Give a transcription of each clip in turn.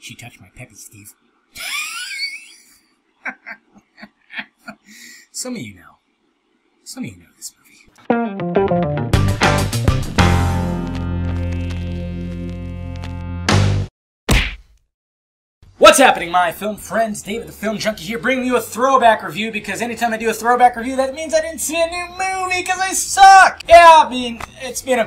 She touched my peppy, Steve. Some of you know. Some of you know this movie. What's happening, my film friends? David the Film Junkie here, bringing you a throwback review, because anytime I do a throwback review, that means I didn't see a new movie, because I suck! Yeah, I mean, it's been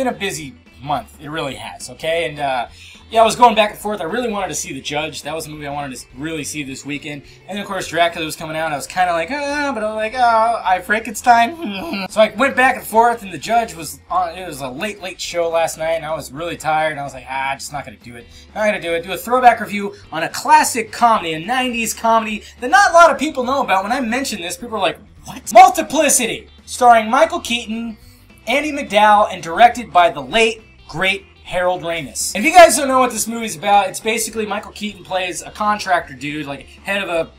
a busy month. It really has, okay? And, yeah, I was going back and forth. I really wanted to see The Judge. That was a movie I wanted to really see this weekend. And then, of course, Dracula was coming out. I was kind of like, but I'm like, I Frankenstein. So I went back and forth, and The Judge was on. It was a late show last night, and I was really tired. And I was like, just not going to do it. Not going to do it. Do a throwback review on a classic comedy, a 90s comedy that not a lot of people know about. When I mention this, people are like, what? Multiplicity, starring Michael Keaton, Andy McDowell, and directed by the late, great Harold Ramis. And if you guys don't know what this movie's about, it's basically Michael Keaton plays a contractor dude, like head of a,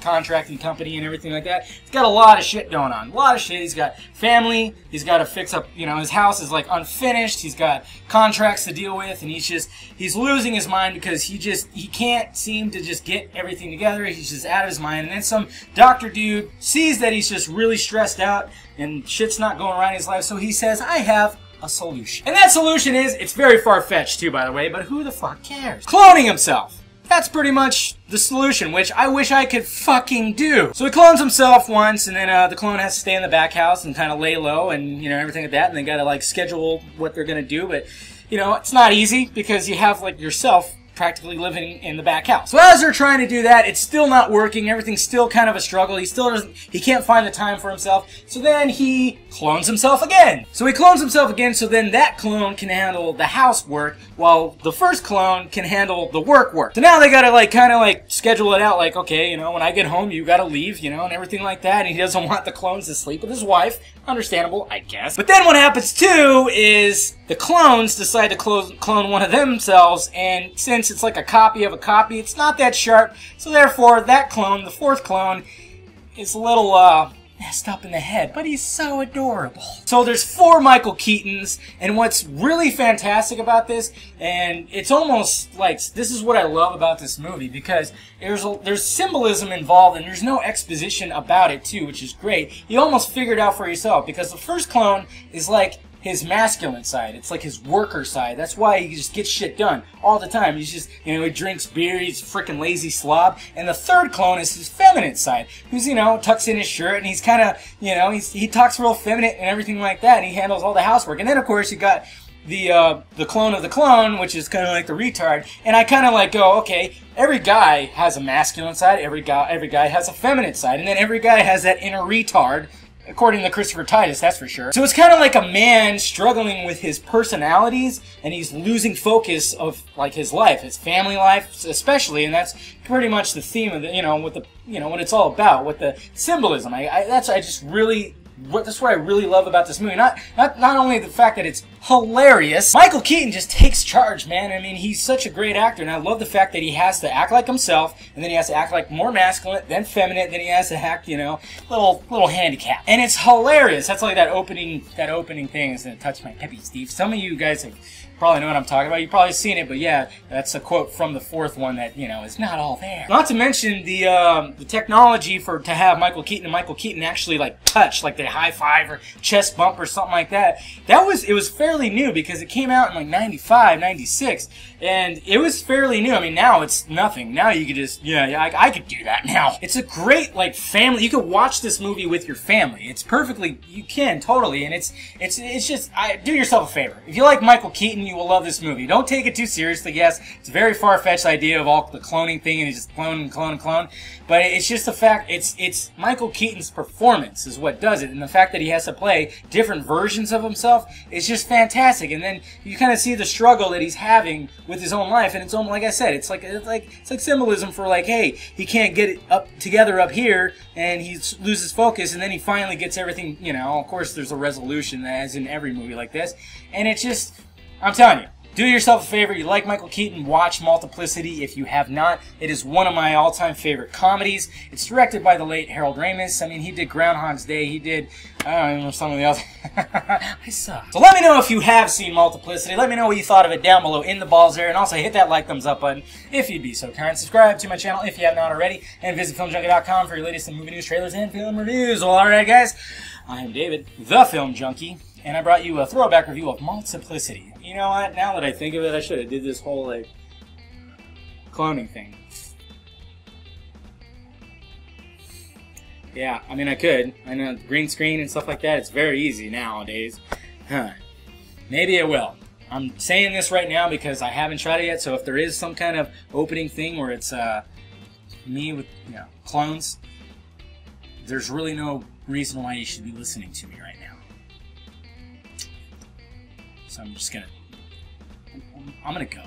contracting company and everything like that. He's got a lot of shit going on. A lot of shit. He's got family. He's got to fix up, his house is like unfinished. He's got contracts to deal with, and he's losing his mind because he can't seem to just get everything together. He's just out of his mind. And then some doctor dude sees that he's just really stressed out and shit's not going right in his life, so he says, I have a solution. And that solution is, it's very far-fetched too, by the way, but who the fuck cares? Cloning himself. That's pretty much the solution, which I wish I could fucking do. So he clones himself once, and then the clone has to stay in the back house and kind of lay low and, everything like that, and they gotta, like, schedule what they're gonna do, but, it's not easy because you have, like, yourself practically living in the back house. So as they're trying to do that, it's still not working. Everything's still kind of a struggle. He can't find the time for himself. So then he clones himself again. So then that clone can handle the housework while the first clone can handle the work. So now they gotta kind of schedule it out, like, okay, when I get home, you gotta leave, and everything like that. And he doesn't want the clones to sleep with his wife. Understandable, I guess. But then what happens too is the clones decide to clone one of themselves, and since it's like a copy of a copy, it's not that sharp, so therefore that clone, the fourth clone, is a little messed up in the head, but he's so adorable. So there's 4 Michael Keatons, and what's really fantastic about this, and it's almost like, this is what I love about this movie, because there's symbolism involved, and there's no exposition about it too, which is great. You almost figure it out for yourself, because the first clone is like his masculine side. It's like his worker side. That's why he just gets shit done all the time. He's just, he drinks beer, he's a freaking lazy slob. And the third clone is his feminine side, who's, tucks in his shirt, and he's kind of, he talks real feminine and everything like that, and he handles all the housework. And then, of course, you got the clone of the clone, which is kind of like the retard. And I kind of go, okay, every guy has a masculine side, every guy has a feminine side, and then every guy has that inner retard, according to Christopher Titus, that's for sure. So it's kind of like a man struggling with his personalities, and he's losing focus of, his life, his family life especially, and that's pretty much the theme of the, what it's all about, what the symbolism. That's what I really love about this movie. Not only the fact that it's hilarious. Michael Keaton just takes charge, man. I mean, he's such a great actor, and I love the fact that he has to act like himself, and then he has to act like more masculine, then feminine, then he has to act, little handicap. And it's hilarious. That's like that opening thing is that touch my peppy, Steve. Some of you guys have probably know what I'm talking about. You've probably seen it, but yeah, that's a quote from the fourth one that, is not all there. Not to mention the technology to have Michael Keaton and Michael Keaton actually touch, like they high five or chest bump or something like that. It was fairly new because it came out in 95, 96, and it was fairly new. I mean, now it's nothing. Now you could just, I could do that now. It's a great, family. You could watch this movie with your family. It's perfectly, you can, totally, and it's just, do yourself a favor. If you like Michael Keaton, you will love this movie. Don't take it too seriously. Yes, it's a very far-fetched idea of all the cloning thing, and he's just clone and clone and clone, but it's just the fact, it's Michael Keaton's performance is what does it, and the fact that he has to play different versions of himself is just fantastic. And then you kind of see the struggle that he's having with his own life, and it's almost, like I said, it's like symbolism for hey, he can't get it together up here, and he loses focus, and then he finally gets everything, of course there's a resolution, as in every movie like this, and it's just, I'm telling you, Do yourself a favor, you like Michael Keaton, watch Multiplicity. If you have not, it is one of my all-time favorite comedies. It's directed by the late Harold Ramis. I mean, he did Groundhog's Day, he did, I don't even know, some of the other. I suck. So let me know if you have seen Multiplicity. Let me know what you thought of it down below in the balls there, and also hit that like, thumbs up button if you'd be so kind. Subscribe to my channel if you have not already, and visit FilmJunkie.com for your latest movie news, trailers, and film reviews. Well, alright guys, I am David, the Film Junkie, and I brought you a throwback review of Multiplicity. You know what? Now that I think of it, I should have did this whole, like, cloning thing. Yeah, I mean, I could. I know, green screen and stuff like that, it's very easy nowadays. Huh. Maybe it will. I'm saying this right now because I haven't tried it yet, so if there is some kind of opening thing where it's me with, you know, clones, there's really no reason why you should be listening to me right now. So I'm just gonna... I'm gonna go.